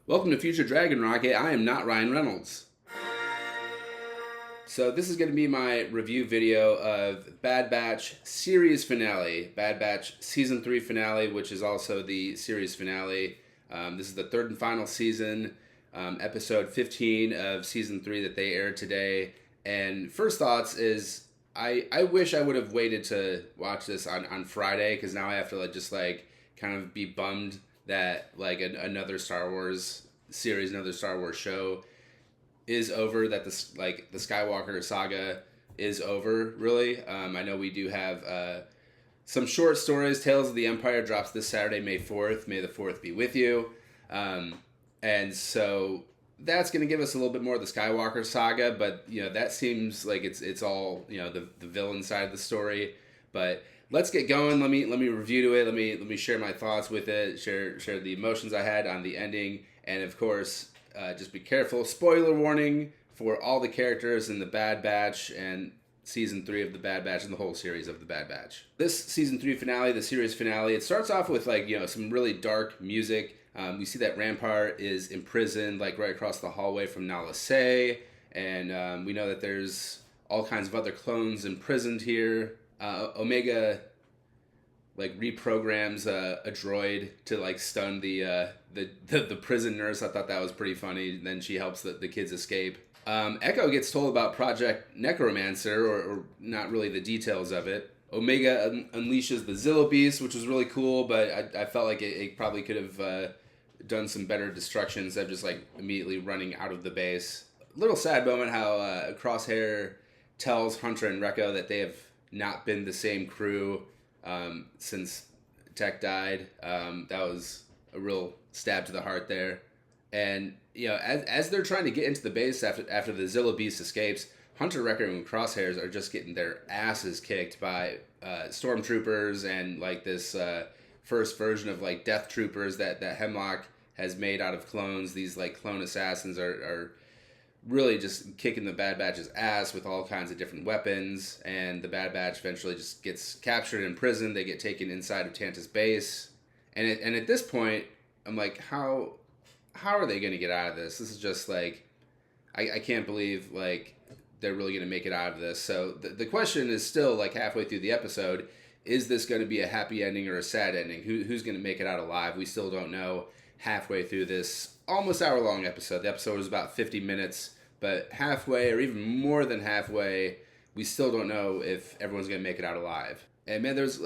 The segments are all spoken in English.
Welcome to Future Dragon Rocket. I am not Ryan Reynolds. So this is going to be my review video of Bad Batch series finale, Bad Batch season 3 finale, which is also the series finale. This is the third and final season, episode 15 of season 3 that they aired today. And first thoughts is I wish I would have waited to watch this on Friday, because now I have to kind of be bummed that another Star Wars series, another Star Wars show is over, that the Skywalker saga is over, really. I know we do have some short stories. Tales of the Empire drops this Saturday, May 4th. May the 4th be with you. And so that's going to give us a little bit more of the Skywalker saga, but that seems like it's all the villain side of the story. But let's get going. Let me review to it. Let me share my thoughts with it. Share the emotions I had on the ending, and of course, just be careful. Spoiler warning for all the characters in the Bad Batch and season 3 of the Bad Batch and the whole series of the Bad Batch. This season 3 finale, the series finale, it starts off with some really dark music. We see that Rampart is imprisoned right across the hallway from Nala Se, and we know that there's all kinds of other clones imprisoned here. Omega reprograms a droid to stun the prison nurse. I thought that was pretty funny. Then she helps the kids escape. Echo gets told about Project Necromancer, or not really the details of it. Omega unleashes the Zillo Beast, which was really cool, but I felt like it probably could have done some better destruction instead of just immediately running out of the base. Little sad moment how Crosshair tells Hunter and Rekko that they have not been the same crew since Tech died. That was a real stab to the heart there. And as they're trying to get into the base after the Zillo Beast escapes, Hunter, Rekko, and Crosshairs are just getting their asses kicked by stormtroopers and this first version of Death Troopers that Hemlock has made out of clones. These clone assassins are really just kicking the Bad Batch's ass with all kinds of different weapons, and the Bad Batch eventually just gets captured in prison. They get taken inside of Tanta's base, and at this point, I'm like, how are they going to get out of this? This is just I can't believe they're really going to make it out of this. So the question is still halfway through the episode, is this going to be a happy ending or a sad ending? Who's going to make it out alive? We still don't know. Halfway through this almost hour-long episode. The episode was about 50 minutes, but halfway, or even more than halfway, we still don't know if everyone's going to make it out alive. And man, there's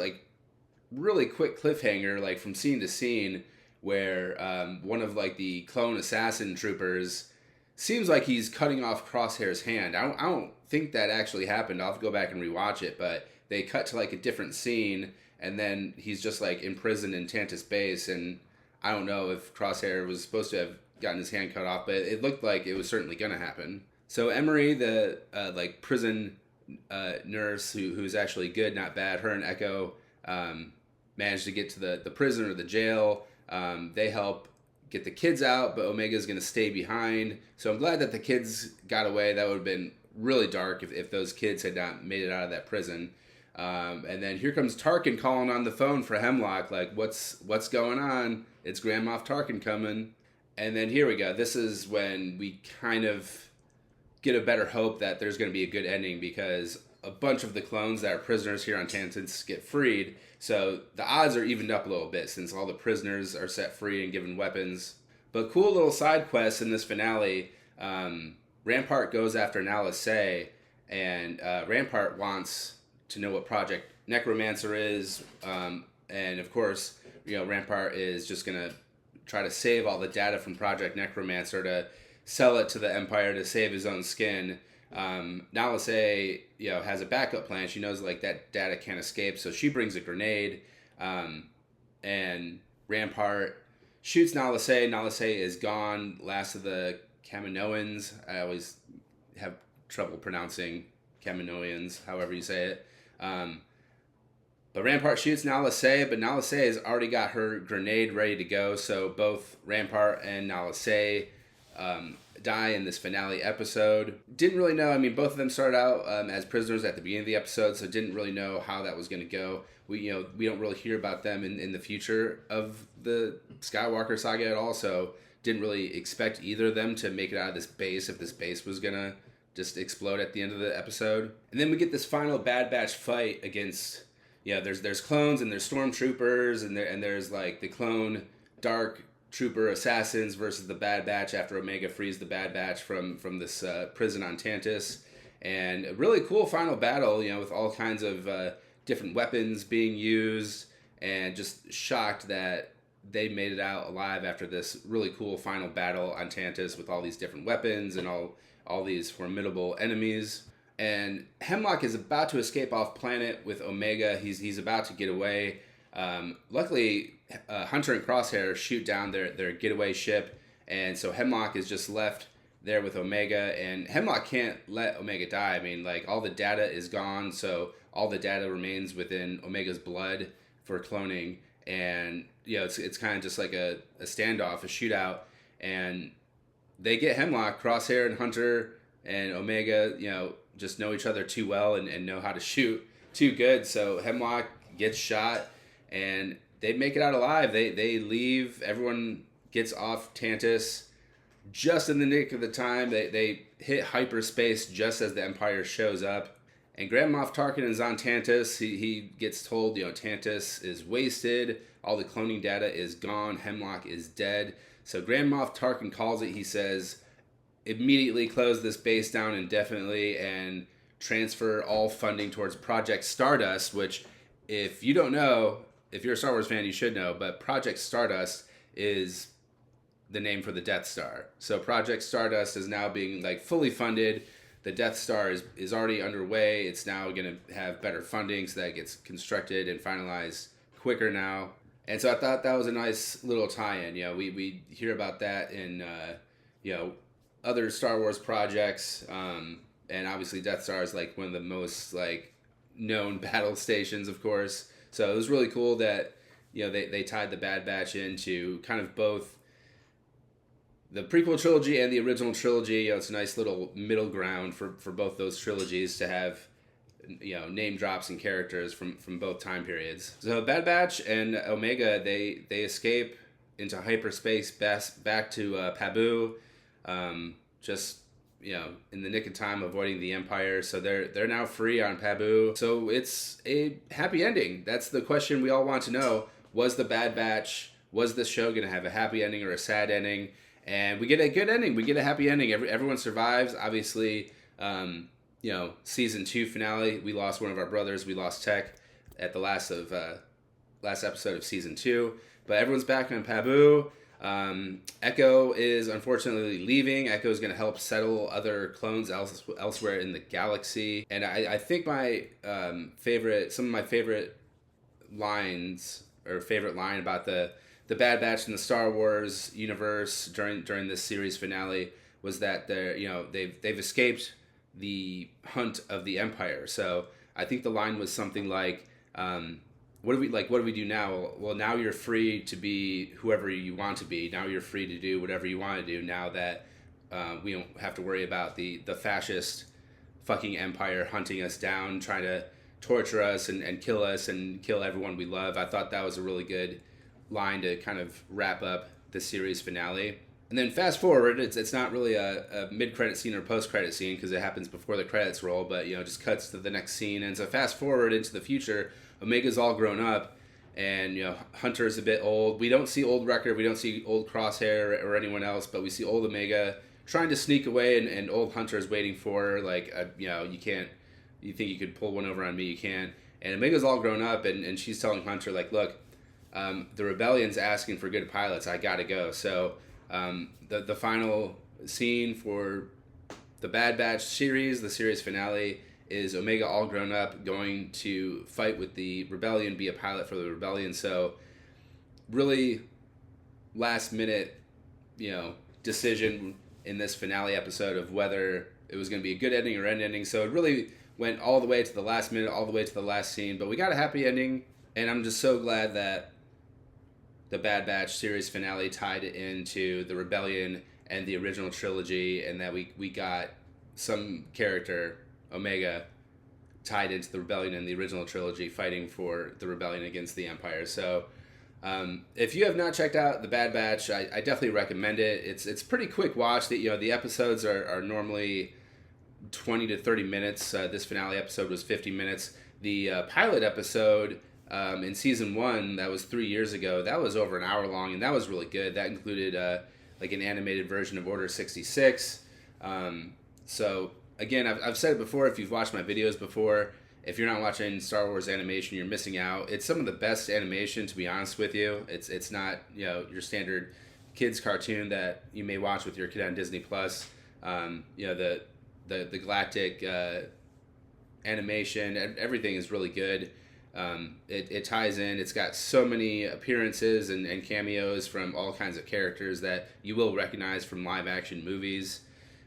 really quick cliffhanger from scene to scene where one of the clone assassin troopers seems like he's cutting off Crosshair's hand. I don't think that actually happened. I'll have to go back and rewatch it, but they cut to a different scene, and then he's just imprisoned in Tantus base, and I don't know if Crosshair was supposed to have gotten his hand cut off, but it looked like it was certainly going to happen. So Emery, the prison nurse who's actually good, not bad, her and Echo managed to get to the prison or the jail. They help get the kids out, but Omega's going to stay behind. So I'm glad that the kids got away. That would have been really dark if those kids had not made it out of that prison. And then here comes Tarkin calling on the phone for Hemlock, what's going on? It's Grand Moff Tarkin coming. And then here we go. This is when we kind of get a better hope that there's going to be a good ending, because a bunch of the clones that are prisoners here on Tantus get freed. So the odds are evened up a little bit since all the prisoners are set free and given weapons. But cool little side quests in this finale. Rampart goes after Nala Se, and Rampart wants to know what Project Necromancer is, and of course, Rampart is just gonna try to save all the data from Project Necromancer to sell it to the Empire to save his own skin. Nala Se, has a backup plan. She knows that data can't escape, so she brings a grenade, and Rampart shoots Nala Se. Nala Se is gone. Last of the Kaminoans. I always have trouble pronouncing Kaminoans, however you say it. But Rampart shoots Nala Se, but Nala Se has already got her grenade ready to go, so both Rampart and Nala Se die in this finale episode. Didn't really know. I mean, both of them started out as prisoners at the beginning of the episode, so didn't really know how that was going to go. We don't really hear about them in the future of the Skywalker saga at all, so didn't really expect either of them to make it out of this base if this base was going to just explode at the end of the episode. And then we get this final Bad Batch fight against, there's clones and there's stormtroopers and there's like the clone dark trooper assassins versus the Bad Batch after Omega frees the Bad Batch from this prison on Tantus. And a really cool final battle, with all kinds of different weapons being used, and just shocked that they made it out alive after this really cool final battle on Tantus with all these different weapons and all these formidable enemies. And Hemlock is about to escape off planet with Omega. He's about to get away. Luckily, Hunter and Crosshair shoot down their getaway ship, and so Hemlock is just left there with Omega, and Hemlock can't let Omega die. I mean, like, all the data is gone, so all the data remains within Omega's blood for cloning, and it's kind of just like a standoff, a shootout, and they get Hemlock. Crosshair and Hunter and Omega, just know each other too well and know how to shoot too good. So Hemlock gets shot, and they make it out alive. They leave. Everyone gets off Tantus just in the nick of the time. They hit hyperspace just as the Empire shows up. And Grand Moff Tarkin is on Tantus. He gets told, Tantus is wasted. All the cloning data is gone. Hemlock is dead. So Grand Moff Tarkin calls it. He says, immediately close this base down indefinitely and transfer all funding towards Project Stardust, which, if you don't know, if you're a Star Wars fan, you should know, but Project Stardust is the name for the Death Star. So Project Stardust is now being fully funded. The Death Star is already underway. It's now going to have better funding, so that it gets constructed and finalized quicker now. And so I thought that was a nice little tie-in. We hear about that in other Star Wars projects, and obviously Death Star is one of the most known battle stations, of course. So it was really cool that they tied the Bad Batch into kind of both the prequel trilogy and the original trilogy. It's a nice little middle ground for both those trilogies to have name drops and characters from both time periods. So Bad Batch and Omega, they escape into hyperspace back to Pabu, just in the nick of time, avoiding the Empire. So they're now free on Pabu. So it's a happy ending. That's the question we all want to know. Was the Bad Batch, was this show going to have a happy ending or a sad ending? And we get a good ending. We get a happy ending. Everyone survives. Obviously, season 2 finale, we lost one of our brothers. We lost Tech at the last episode of season 2. But everyone's back on Pabu. Echo is unfortunately leaving. Echo is going to help settle other clones elsewhere in the galaxy. And I think some of my favorite lines, or favorite line about the Bad Batch in the Star Wars universe during this series finale was that they've escaped the hunt of the Empire. So I think the line was something like, what do we do now? Well, now you're free to be whoever you want to be. Now you're free to do whatever you want to do, now that we don't have to worry about the fascist fucking Empire hunting us down, trying to torture us and kill us and kill everyone we love. I thought that was a really good line to kind of wrap up the series finale. And then fast forward, it's not really a mid-credit scene or post-credit scene because it happens before the credits roll, but just cuts to the next scene. And so fast forward into the future, Omega's all grown up, and Hunter's a bit old. We don't see old Wrecker, we don't see old Crosshair or anyone else, but we see old Omega trying to sneak away, and old Hunter's waiting for her, you can't, you think you could pull one over on me, you can't. And Omega's all grown up, and she's telling Hunter, look, the rebellion's asking for good pilots, I gotta go. So the final scene for the Bad Batch series, the series finale, is Omega all grown up, going to fight with the rebellion, be a pilot for the rebellion. So really last minute, decision in this finale episode of whether it was going to be a good ending or end ending. So it really went all the way to the last minute, all the way to the last scene, but we got a happy ending. And I'm just so glad that the Bad Batch series finale tied into the rebellion and the original trilogy, and that we got some character, Omega, tied into the rebellion in the original trilogy, fighting for the rebellion against the Empire. So if you have not checked out The Bad Batch, I definitely recommend it. It's pretty quick watch. The episodes are normally 20 to 30 minutes. This finale episode was 50 minutes. The pilot episode in season 1, that was 3 years ago, that was over an hour long, and that was really good. That included like an animated version of Order 66. So again, I've said it before, if you've watched my videos before, if you're not watching Star Wars animation, you're missing out. It's some of the best animation, to be honest with you. It's not your standard kids cartoon that you may watch with your kid on Disney Plus. The galactic animation, everything is really good. It ties in. It's got so many appearances and cameos from all kinds of characters that you will recognize from live action movies.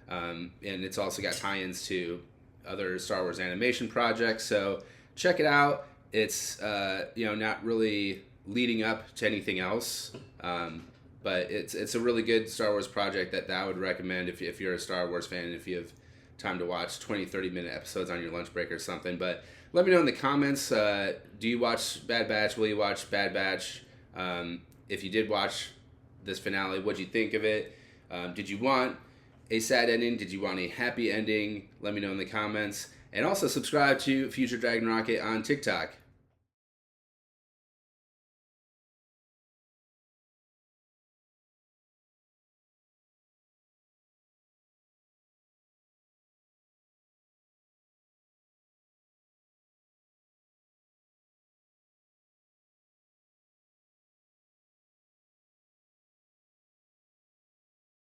And it's also got tie-ins to other Star Wars animation projects. So check it out. It's not really leading up to anything else, but it's a really good Star Wars project that I would recommend if you're a Star Wars fan and if you have time to watch 20-30 minute episodes on your lunch break or something. But let me know in the comments, do you watch Bad Batch? Will you watch Bad Batch? If you did watch this finale, what'd you think of it? Did you want a sad ending? Did you want a happy ending? Let me know in the comments. And also subscribe to Future Dragon Rocket on TikTok.